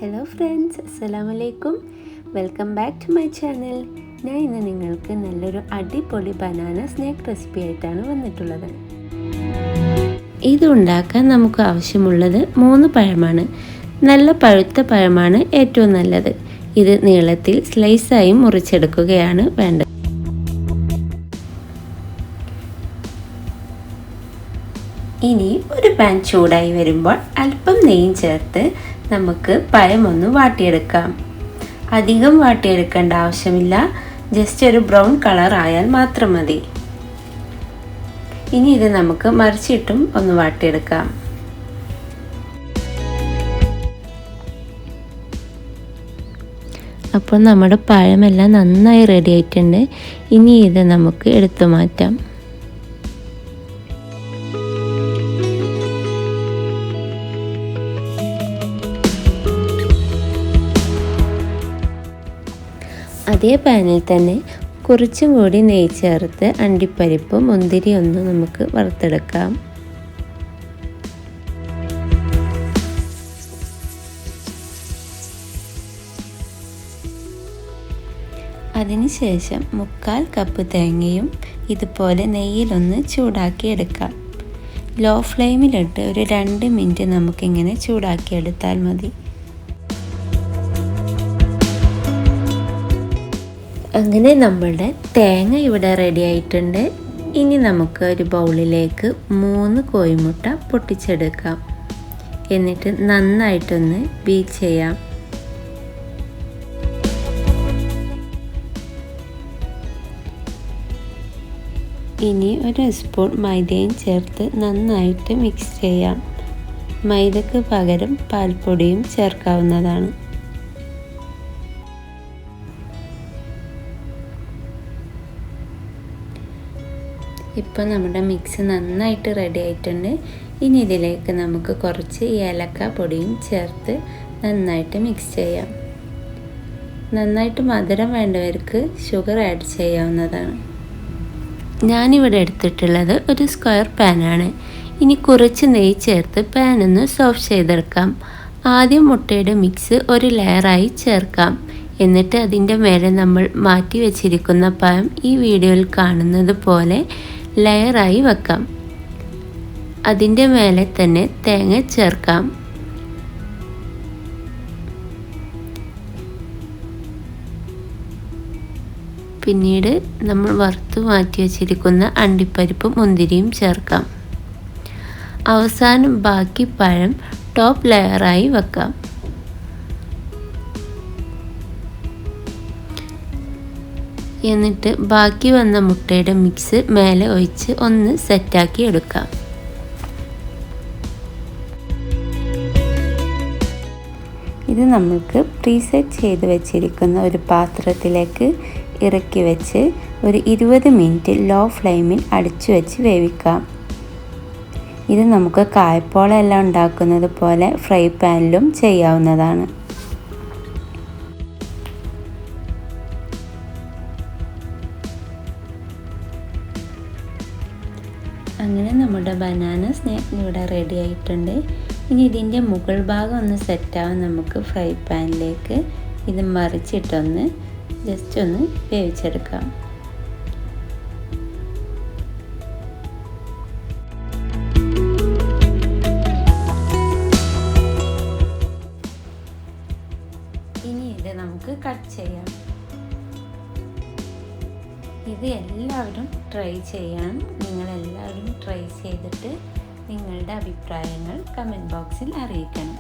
Hello friends, അസ്സലാമു അലൈക്കും. Welcome back to my channel. ഞാൻ ഇന്ന് നിങ്ങൾക്ക് നല്ലൊരു അടിപൊളി ബനാന സ്നാക്ക് റെസിപ്പി ആയിട്ടാണ് വന്നിട്ടുള്ളത്. ഇത് ഉണ്ടാക്കാൻ നമുക്ക് ആവശ്യമുള്ളത് 3 പഴമാണ്. നല്ല പഴുത്ത പഴമാണ് ഏറ്റവും നല്ലത്. ഇത് നീളത്തിൽ സ്ലൈസായി മുറിച്ചെടുക്കുകയാണ് വേണ്ടത്. ഇനി ഒരു പാൻ ചൂടായി വരുമ്പോൾ അല്പം നെയ്യ് ചേർത്ത് നമുക്ക് പഴമൊന്ന് വാട്ടിയെടുക്കാം. അധികം വാട്ടിയെടുക്കേണ്ട ആവശ്യമില്ല, ജസ്റ്റ് ഒരു ബ്രൗൺ കളർ ആയാൽ മാത്രം മതി. ഇനി ഇത് നമുക്ക് മറിച്ചിട്ടും ഒന്ന് വാട്ടിയെടുക്കാം. അപ്പോൾ നമ്മുടെ പഴമെല്ലാം നന്നായി റെഡി ആയിട്ടുണ്ട്. ഇനി ഇത് നമുക്ക് എടുത്തു മാറ്റാം. അതേ പാനിൽ തന്നെ കുറച്ചും കൂടി നെയ്യ് ചേർത്ത് അണ്ടിപ്പരിപ്പും മുന്തിരി ഒന്ന് നമുക്ക് വറുത്തെടുക്കാം. അതിനുശേഷം 1/4 കപ്പ് തേങ്ങയും ഇതുപോലെ നെയ്യിലൊന്ന് ചൂടാക്കി എടുക്കാം. ലോ ഫ്ലെയിമിലിട്ട് ഒരു 2 മിനിറ്റ് നമുക്കിങ്ങനെ ചൂടാക്കിയെടുത്താൽ മതി. അങ്ങനെ നമ്മളുടെ തേങ്ങ ഇവിടെ റെഡി ആയിട്ടുണ്ട്. ഇനി നമുക്ക് ഒരു ബൗളിലേക്ക് 3 കോഴിമുട്ട പൊട്ടിച്ചെടുക്കാം. എന്നിട്ട് നന്നായിട്ടൊന്ന് ബീറ്റ് ചെയ്യാം. ഇനി ഒരു സ്പൂൺ മൈദയും ചേർത്ത് നന്നായിട്ട് മിക്സ് ചെയ്യാം. മൈദക്ക് പകരം പാൽപ്പൊടിയും ചേർക്കാവുന്നതാണ്. ഇപ്പോൾ നമ്മുടെ മിക്സ് നന്നായിട്ട് റെഡി ആയിട്ടുണ്ട്. ഇനി ഇതിലേക്ക് നമുക്ക് കുറച്ച് ഏലക്ക പൊടിയും ചേർത്ത് നന്നായിട്ട് മിക്സ് ചെയ്യാം. നന്നായിട്ട് മധുരം വേണ്ടവർക്ക് ഷുഗർ ആഡ് ചെയ്യാവുന്നതാണ്. ഞാനിവിടെ എടുത്തിട്ടുള്ളത് ഒരു സ്ക്വയർ പാനാണ്. ഇനി കുറച്ച് നെയ്യ് ചേർത്ത് പാനൊന്ന് സോഫ്റ്റ് ചെയ്തെടുക്കാം. ആദ്യം മുട്ടയുടെ മിക്സ് ഒരു ലെയറായി ചേർക്കാം. എന്നിട്ട് അതിൻ്റെ മേലെ നമ്മൾ മാറ്റി വെച്ചിരിക്കുന്ന പഴം ഈ വീഡിയോയിൽ കാണുന്നത് പോലെ ലെയറായി വെക്കാം. അതിൻ്റെ മേലെ തന്നെ തേങ്ങ ചേർക്കാം. പിന്നീട് നമ്മൾ വറുത്ത് മാറ്റി വച്ചിരിക്കുന്ന അണ്ടിപ്പരിപ്പും മുന്തിരിയും ചേർക്കാം. അവസാനം ബാക്കി പഴം ടോപ്പ് ലെയറായി വെക്കാം. എന്നിട്ട് ബാക്കി വന്ന മുട്ടയുടെ മിക്സ് മേലെ ഒഴിച്ച് ഒന്ന് സെറ്റാക്കി എടുക്കാം. ഇത് നമുക്ക് പ്രീസെറ്റ് ചെയ്ത് വെച്ചിരിക്കുന്ന ഒരു പാത്രത്തിലേക്ക് ഇറക്കി വെച്ച് ഒരു 20 മിനിറ്റ് ലോ ഫ്ലെയിമിൽ അടിച്ചു വെച്ച് വേവിക്കാം. ഇത് നമുക്ക് കായ്പോള എല്ലാം ഉണ്ടാക്കുന്നത് പോലെ ഫ്രൈ പാനിലും ചെയ്യാവുന്നതാണ്. അങ്ങനെ നമ്മുടെ ബനാന സ്നാക്ക് ഇവിടെ റെഡി ആയിട്ടുണ്ട്. ഇനി ഇതിൻ്റെ മുകൾ ഭാഗം ഒന്ന് സെറ്റാവാൻ നമുക്ക് ഫ്രൈ പാനിലേക്ക് ഇത് മറിച്ചിട്ടൊന്ന് ജസ്റ്റ് ഒന്ന് വേവിച്ചെടുക്കാം. ഇനി ഇത് നമുക്ക് കട്ട് ചെയ്യാം. ഇത് എല്ലാവരും ട്രൈ ചെയ്യണം. നിങ്ങളെല്ലാവരും ട്രൈ ചെയ്തിട്ട് നിങ്ങളുടെ അഭിപ്രായങ്ങൾ കമൻറ്റ് ബോക്സിൽ അറിയിക്കണം.